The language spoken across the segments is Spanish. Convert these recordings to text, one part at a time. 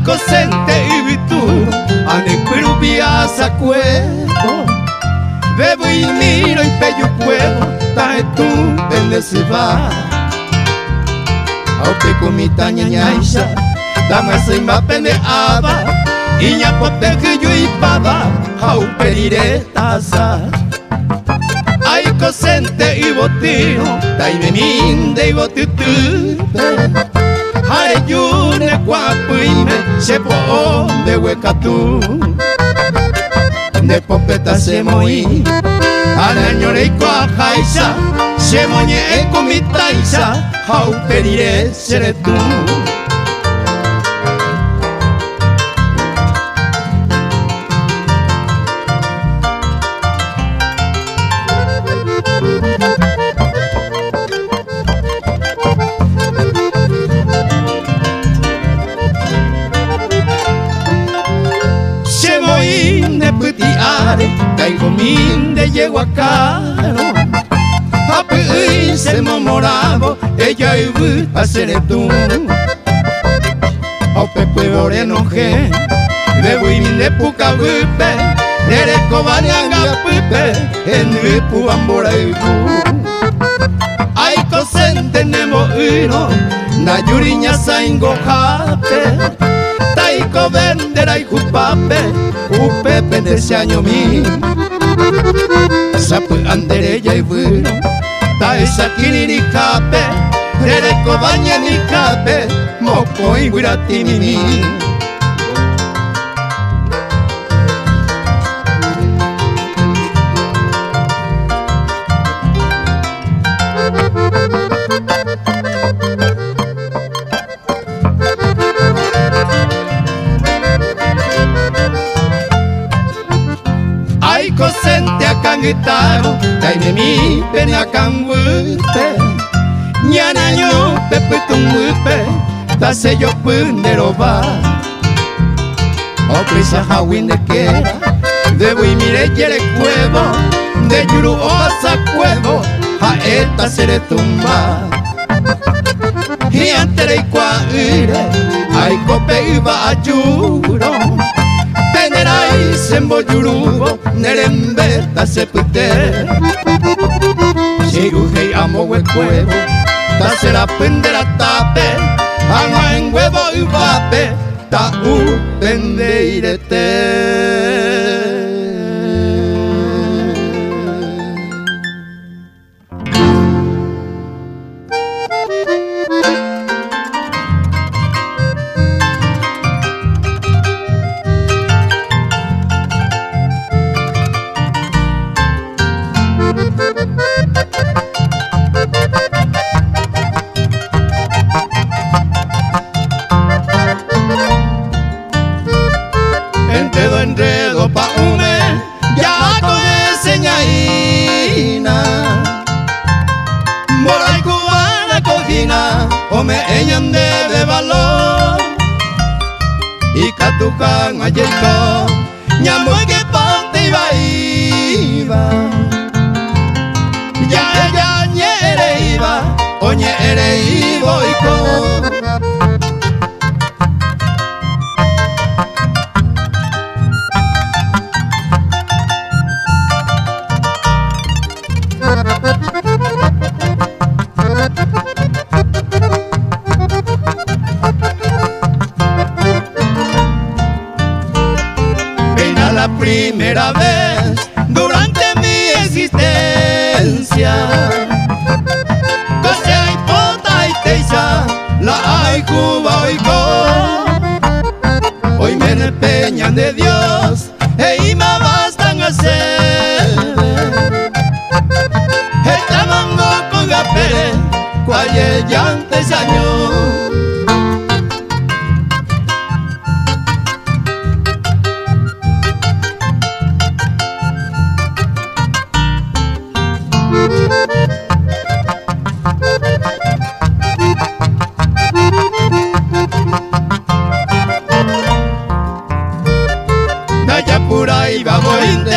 Kosente ibituro ane kurubia sa cuerpo bebo y miro y pello cuevo tae tu pende se va aupe comita ñañaisha dama se ma pende aba y ña pote que yo y pava aupe diretaza ay Kosente y botino tae me minde y botitute hare yune guapuime se po de huecatú de popeta se moí ala ñore y cuajaisa se moñe con mi taisa jau pediré seré tú caigo min de yeguacaro api se momoravo ella y vu hacer tú o pepe oreno ge de bui min de puca vupe de cobanianga pupe en vipu ambora y vu ay Kosente nemo uno na yuriña saingo jape taiko vendera y jupape upepe de ese año mi sapu andereya y bueno ta esa kiniri kape rereko baña ni kape mopo y guirati mimi Kosente akan gitaro taime mi pene akan wupe ñana ño pepe tumupe ta se yo pundero va o prisa hawin de quera debo y mire yere cuevo de yuru osa cuevo a esta seré tumba y antere y cuaire ay cope iba a yuro Penerai sembo yurugo nerembeta sepute Shirugei amo huecuevo ta será pendera tape ama en huevo y vape ta pendeirete enredo pa ume ya con enseñaina moral cubana cocina o me eñan de valor y catucan a yerco ñamo que ponte iba ya ñere iba oñe ere ibo y con la primera vez durante mi existencia Cosea y pota y teisa la hay Cuba hoy me empeñan de Dios y me bastan a hacer esta mango con gapere cualle llantes años pura y babointe,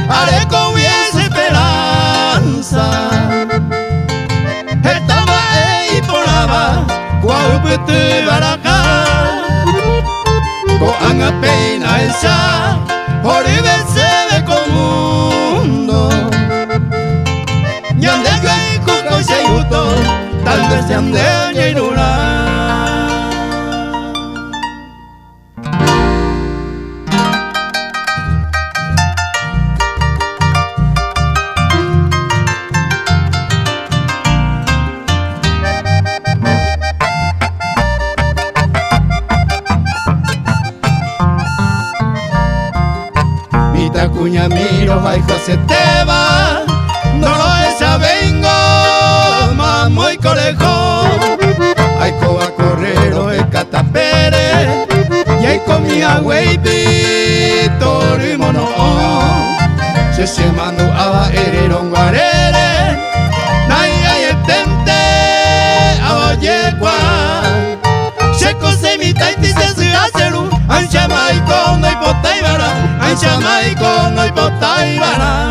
haré con hubiese esperanza. Estaba ahí por abajo, guau, pete, baracá. ande ñairura. Cuña miro, ay José te va, no lo es vengo, mamo y colejo, ay coba correro el catapere, y ay comía güey Víctor y mono, se mando a hereron guarere, nay ay el tente, a oye cual, se cose mi taiti se hace luz, ancha maico no hay pota y vara, ancha maico no hay pota y vara.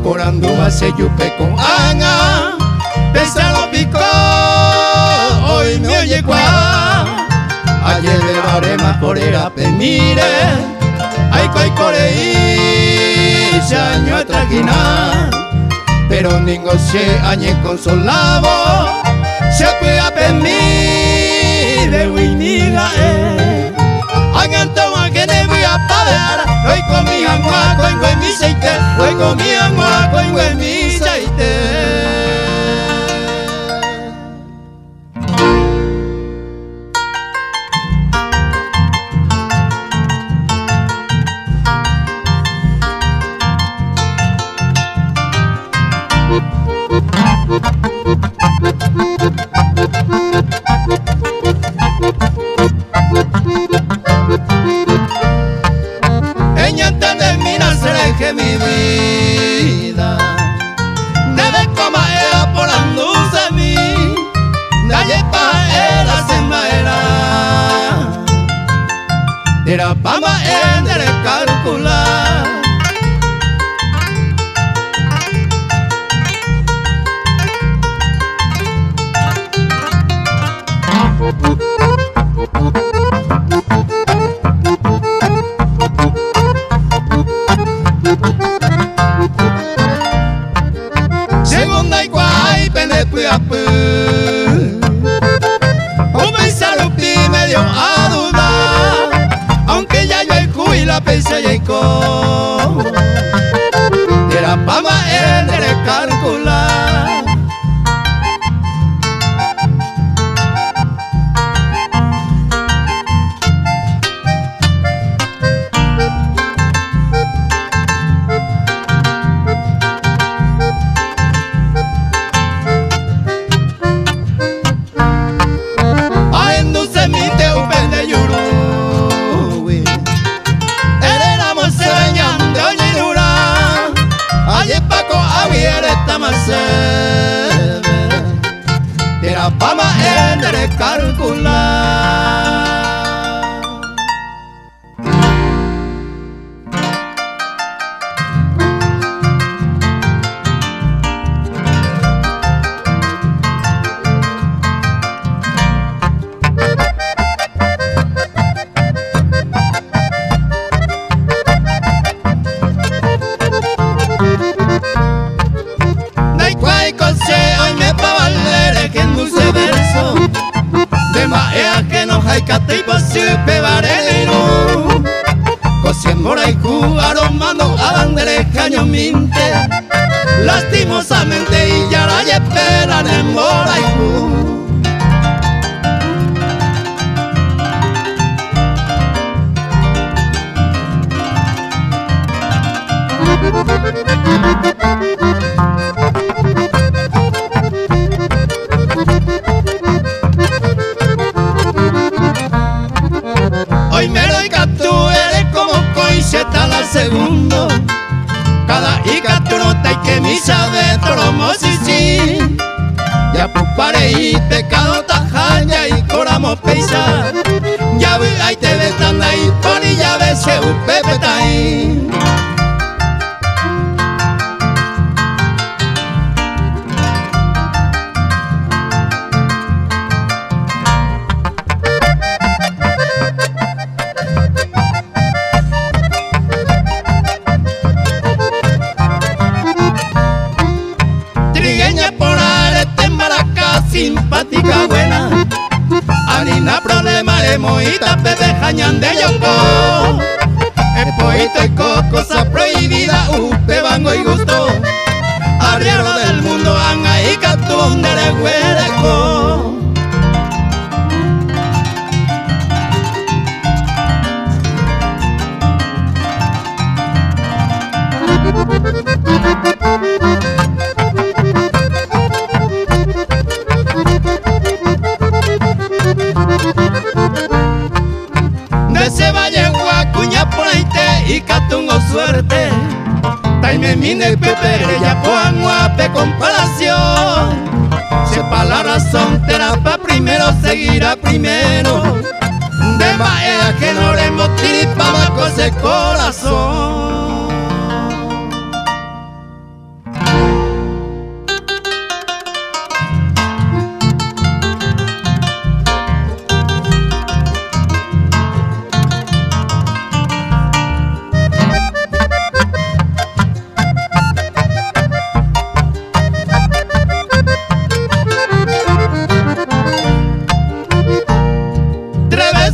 Por Andúa se yupe con Ana, pesa lo picó, hoy me oye guá. Ayer de barema por era penire, ay coi coreí, se año a traquinar. Pero ningo se añe consolavo, se fue a penire, winiga Anganto a que ne voy a pagar, hoy comían guaco en mi seite, hoy comían guaco en mi seite. Que mi vida debe comer era por Andúa a mí, nadie pa era se maera, era pama en el calcular. Segunda igual pene puyapu, un besalupi me dio a dudar, aunque ya yo el cuy la pensé y con, era pama en el calcular. Era pama en el calcular. Cate y posible barelero, cosiembora y aromando a bandere caño minte, lastimosamente y ya la esperan en mora y segundo. Cada icaturota y que misa de tromosisi. Ya pupare y pecado tajaya y coramo peisa. Ya vi ahí te vetan ahí pari ya vese upepe tai. Trigueña por arete maraca simpática buena. Anina problema de moita pepe jañan de yongo. El poito y cosa prohibida upe bango y gusto. Arriero del mundo anga y catún de huereco. De ese valle guacuña por ahí te y catungo suerte. Taime mine pepe ya poan guape comparación. Sepa la razón terapa primero seguirá primero. De maea que no le motiripaba con ese corazón.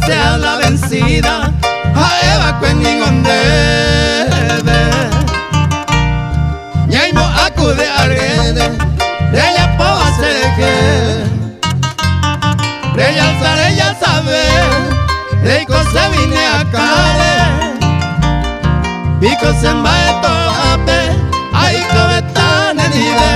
Sea la vencida a Eva Cueningonde Yaimo acude a rede ella puedo hacer que ella alzar ella sabe Reiko se vine a cale Pico se embae toape ahí cometan en ide.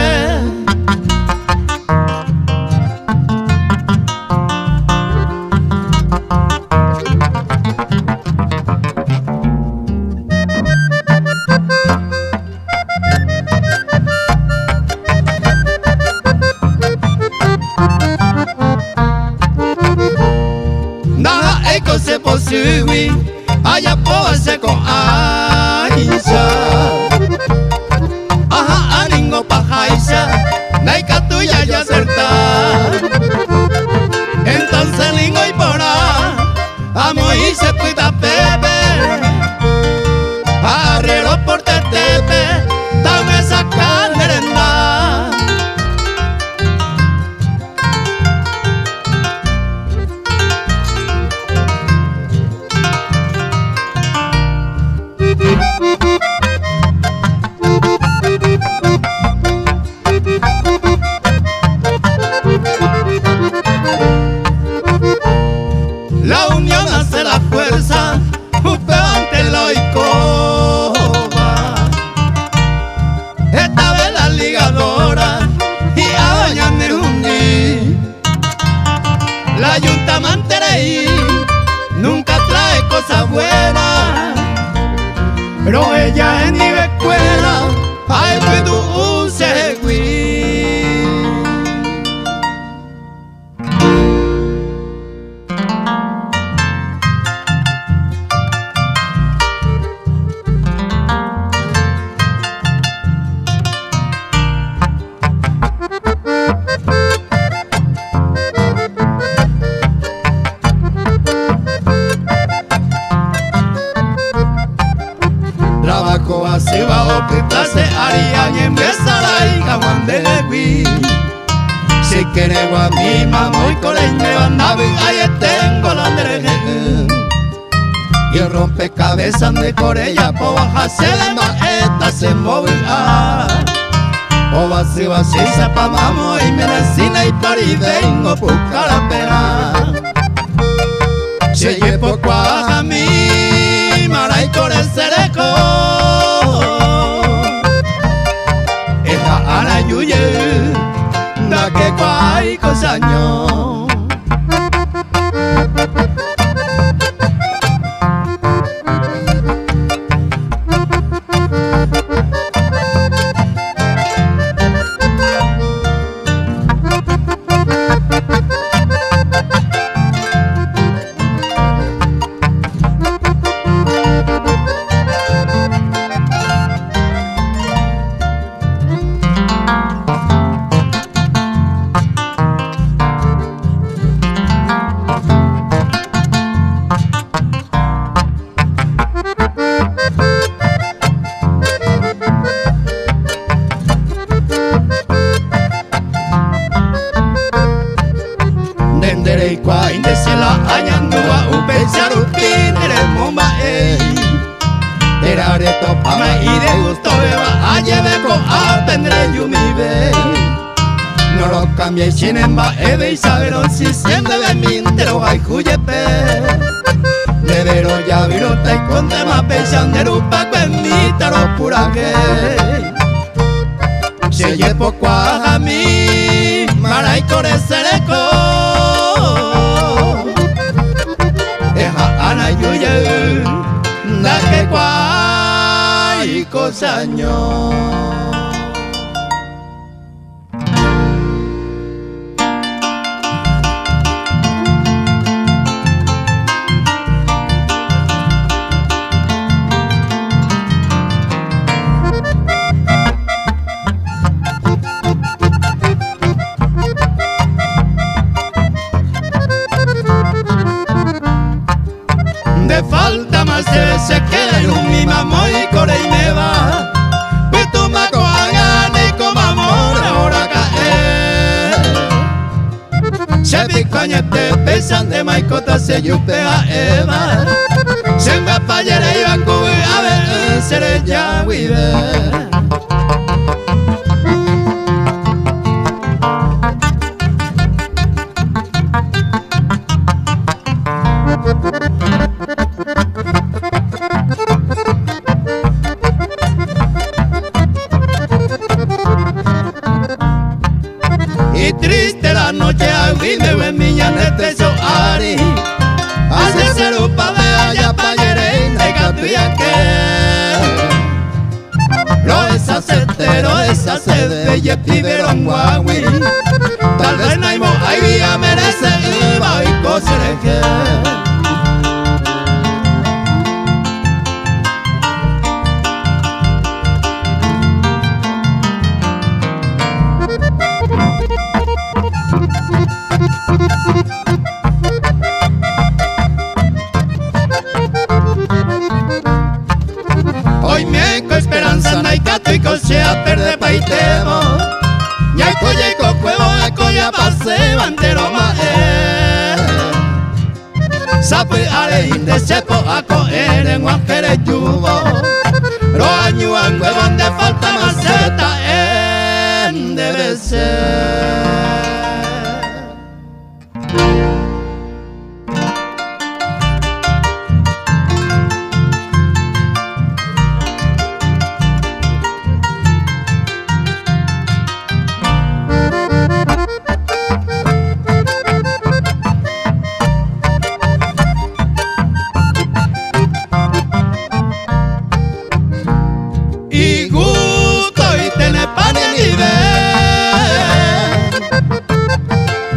Se posible allá pose con Aisha. Ajá, aningo pajaisha, naika tuya ya acerta. Entonces lingo y pora, amo y se cuida pepe. Arriero por tetepe, dame esa canerenda. La unión hace la fuerza, upe ante lo y coba. Esta vez la ligadora y a doña Nerundi. La yunta mantereí nunca trae cosas buenas, pero ella en mi escuela ay fue tu segui. Trabajo así bajo quitarse haría y empezar ahí Juan de Levi. Si quieres a mi mamá y con la me van a ver ahí tengo la derecha. Y el rompecabezas de Corella po bajarse de maeta se movía. O vacío se pa mamo y medicina y pari vengo buscar la pena. Se llevo a mi mara y con el cereco. Esta ana yuye da que cuai cosaño. anyandua upecharupinere momae Terareto pama ide gusto beba ayebeko apendre yumibe No lo cambié sin emba ebe y saberon si siempre de mintero hay cuyepe Debero ya virota y con tema pensandero pa' cuenítaro purake Se yepo kwa mi maray kore sereko Eja ana yuye Dake kwa ikosanyo De falta más se queda en mi mamá y core y me va Pues tu maco hagan y como amor ahora cae Se picoñete pesan de maicota se yupe a Eva Se me apayere y van cubi a ver seré ya vive Y triste la noche a vive en miñanete so ari Hace ser un pave allá pa' yerena y catuya que Lo desacetero desacete y piberon guagui Tal vez naimo ay vía merece iba y cosereje Hoy me eco esperanza na ikato y cochea perde paitemo Ya coye co cuevo de coya pase bandero mae Sape are inde sepo a coer en guajere yubo Lo añuan cuevo donde falta maceta en debe ser Y gusto y tener pan y nivel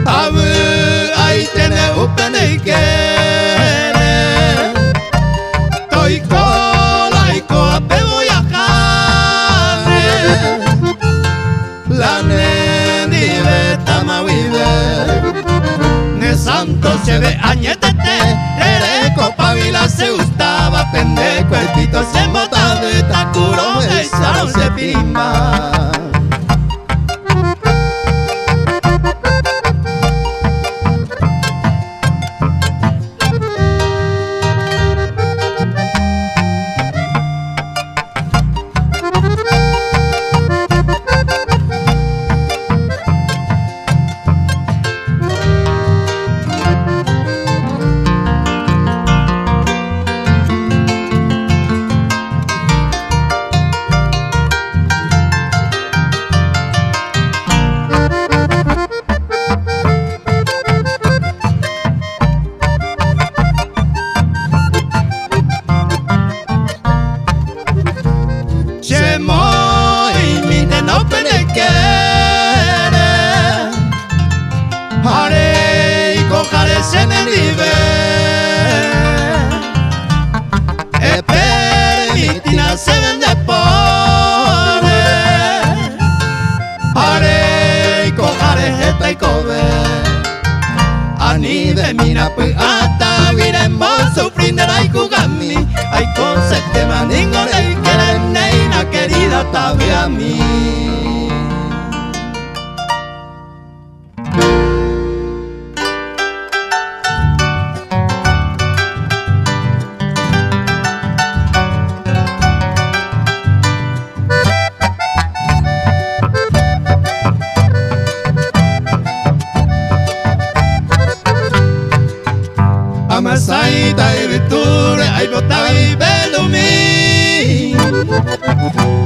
A ver, ahí tiene un pene y quiere Toy cola y coape voy a jane La neni beta ma vive Ne santo se ve añetete Rereco pavila se gustaba pendejo El pito se embotaba de Takuro de salón se pimba Amasaita y Viture, ay botaba y belumi.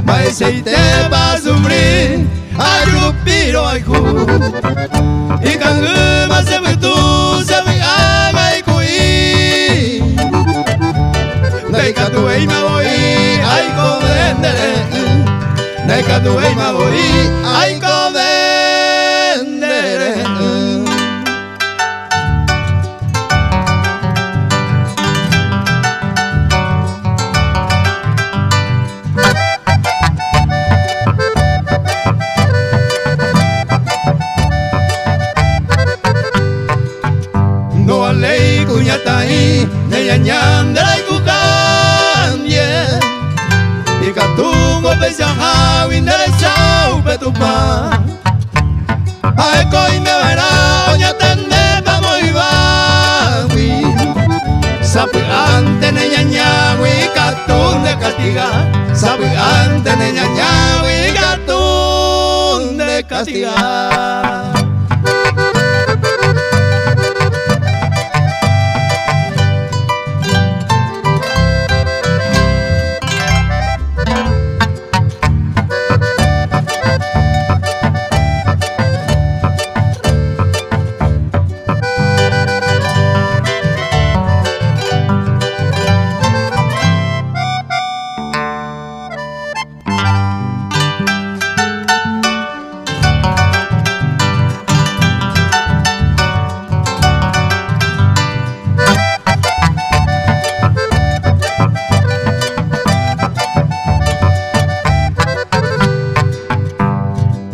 Maeseite va a sufrir, ay rupiro ay ju. Y canguma se ve tú, se ve ama y cuí. Deika tu ei me voy, ay covendere. Deika tu ei me voy, ay covendere. No alei kuñatai neñañandra y kucambie y catungo pesajao interesao petupa ay coi me verá oña tende pa muy bawi sabe ante neñañawi catun de castiga sabe ante neñañawi catun de castiga.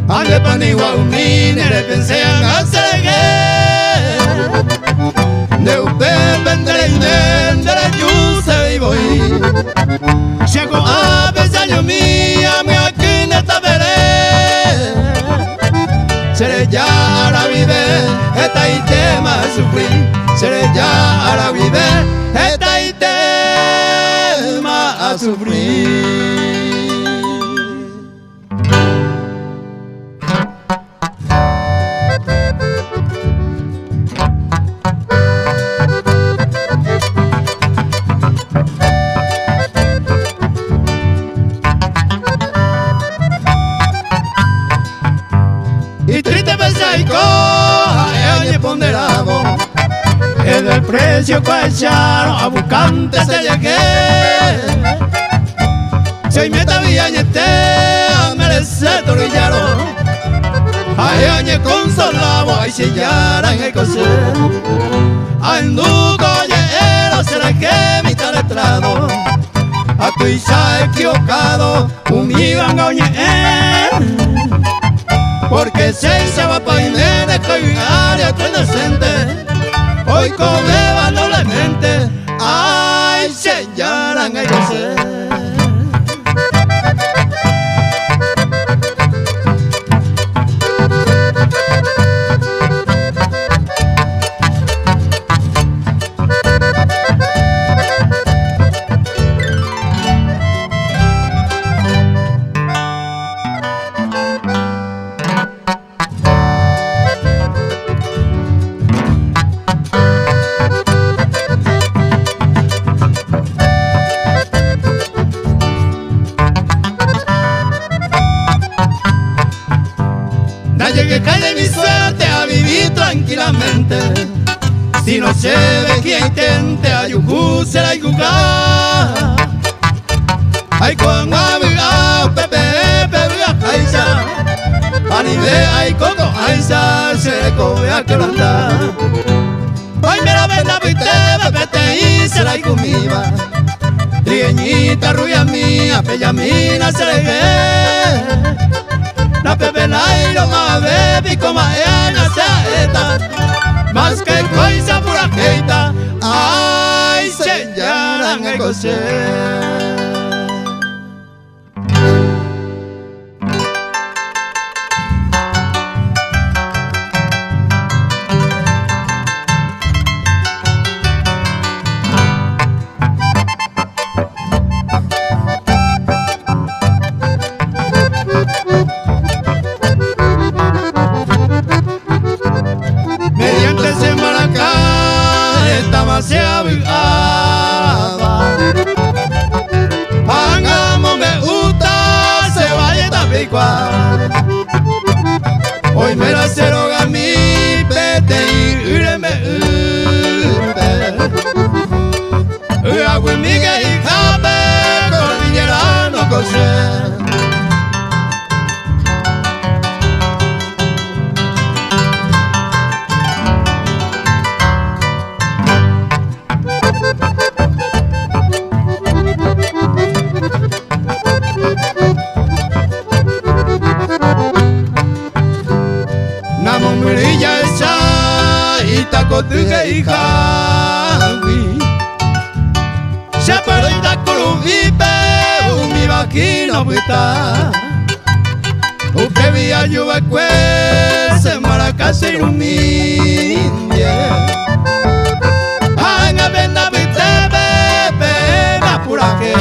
Ale pani waumine le pensé en hacer de usted vendré y vendré yo se voy. Llego a pesaño mía me aquí en esta veré. Seré ya ahora vive esta y tema sufrir. Seré ya ahora vive esta y tema a sufrir. Y triste pensaico, añe ponderado, es del precio que echaron a buscante se llegué. Si me tabía añete, a merecer torillaro, ay añe consolado, ay sellaran el coser. Al nuco lleero será que mi letrado, a tu isa equivocado, un iban a oñer. Porque se va pa' Inés, que área tu inocente. Hoy comeba noblemente, ay, se llaran el coser. Que cae mi suerte a vivir tranquilamente. Si no se ve quien intente a yujú será yucá. Ay con abigao pepe pepe aisa. Anide ay coco aisa se come a que anda. Ay mira venda pite pepe te hice la comiva. Trieñita rubia mía pellamina se le ve. La pepe nairo ma bebi como ella saeta. Más que coisa pura jeita, ay se llaman el coser. Mediante ese maracá estaba abigaba. Hagamos me gusta se vaya tapicua. Hoy me la cero gami pete y me agua y miga y jabe cordillera no cose. Namumurilla esa itakotuge ihawi. Siapa itakuru ipe umi bakino buta. Ukebi ayuba kwe semaracase iluminye. Anga benda bitebe pena purake.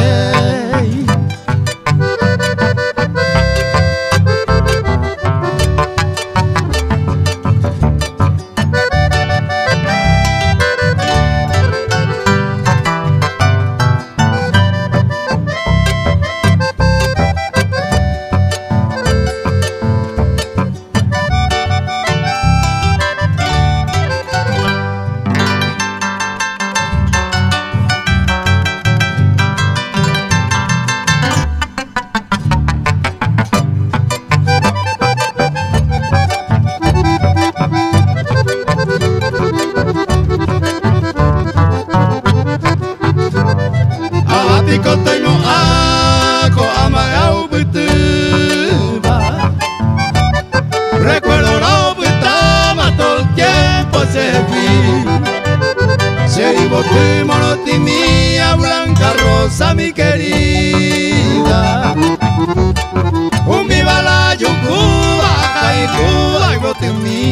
Tengo aco amagao butuba. Recuerdo la butama todo el tiempo se fui. Se boté monotimía blanca rosa mi querida. Un mi bala yucuba y cuba y boté mi.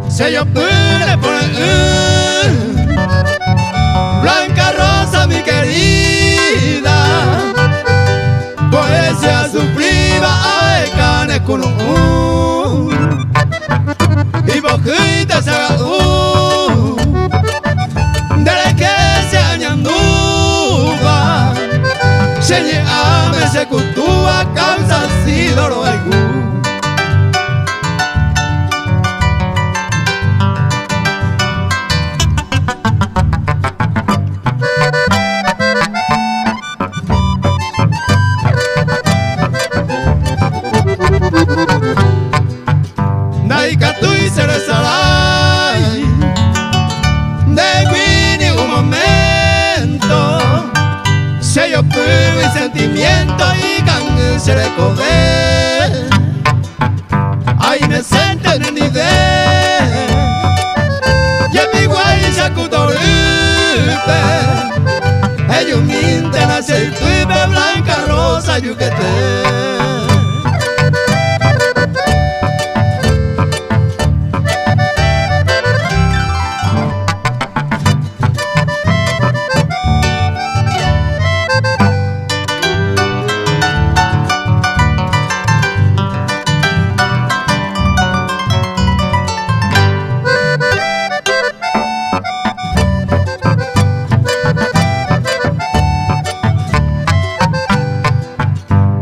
Se yo pude poner blanca rosa mi querida. Poesía sufrida ay cane con y bojita se haga desde que se añanduba se llama se cultúa causa si doro algún. Naikatu y Cerezaray de Winnie un momento se yo pude mi sentimiento y cangue se le code. Ay me siento en el nivel y en mi guay se acutoripe ellos minten aceituipe blanca rosa yuquete.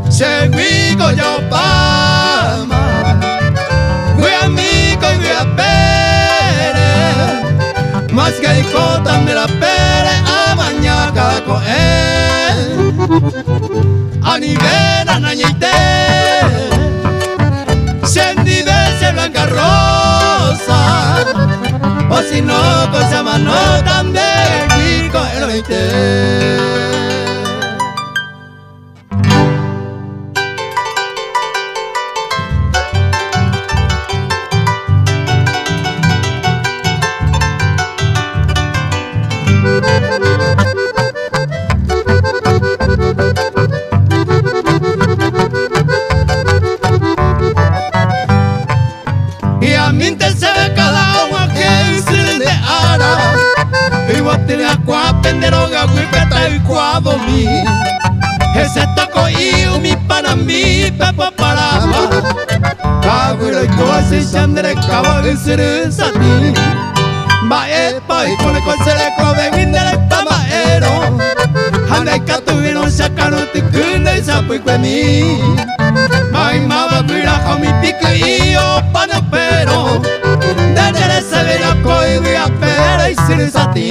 Seguigo yo pama, fui amigo y fui a pere, más que el cota me la pere a mañana con él, a nivel anañite, sendi de blanca rosa, o si no cosa mano también rico el oite. tira kwa pendero ga wipeta kwa bomi. Ese taco y mi para mí pepa paraba. Kagura ikosi chandere kawaru suru sati. Bae pai kone kosere kobe windere pamaero. Hane katuvino shakano tikune sapu kwemi. Mai mama bura komi piku iyo panopero. Dedere severa koi via pera y suru sati.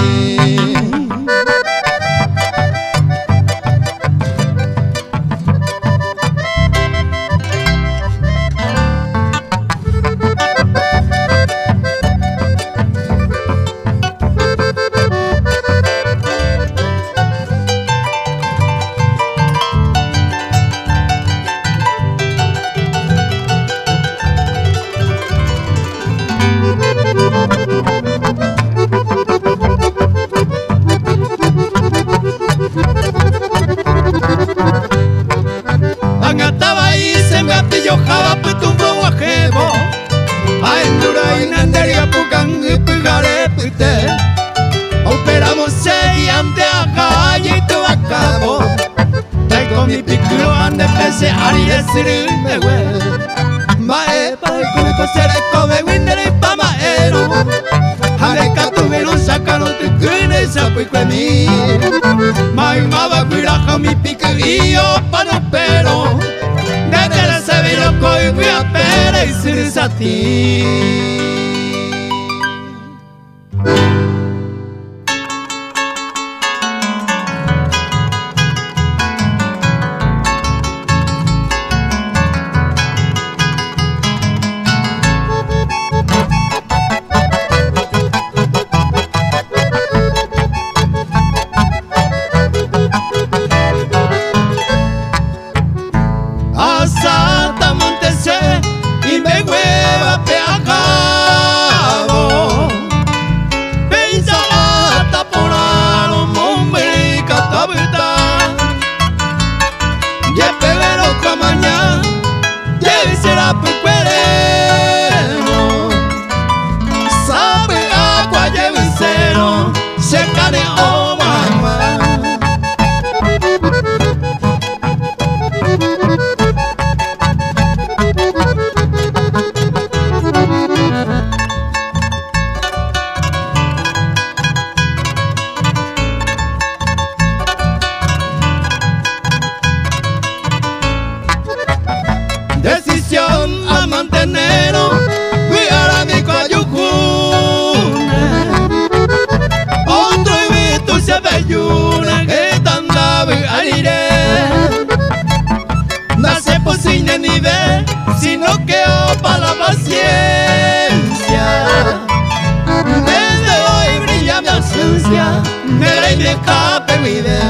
Angataba y se me apillo java putumbo wajebo. Aendura y nanderia pukan y pigare pute. Operamos seriante a calle y tu acabo. Traigo mi piculo ande pese ari de sirme we. Mae pa y con el cosere come windere pa maero. Hare katuvino sacano tu kune sapu y kwemi. Mai mava viraja mi piquillo panopero. Desde la severo koi voy a pera y sirisati. Santa Montese y me hueva te acabo. Pensaba taponaro mombre catabita. Ya pegero camaña, ya será puerero. Sabe agua lleve cero, se cane o mamá. Decisión a mantenerlo, cuidar a mi coyucune. Otro y tu se belluna que tan dave aire. No se posible ni ver, sino que para la paciencia. Desde hoy brilla mi ausencia, me la y me escape mi vida.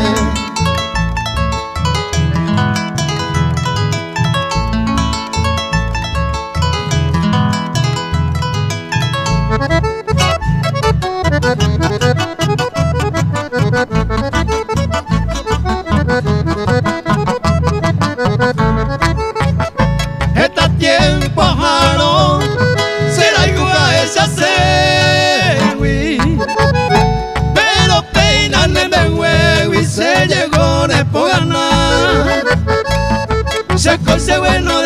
Está tiempo jaro, será igual esa sewi. Pero peinan en el huevo y se llegó de por ganar. Se cose bueno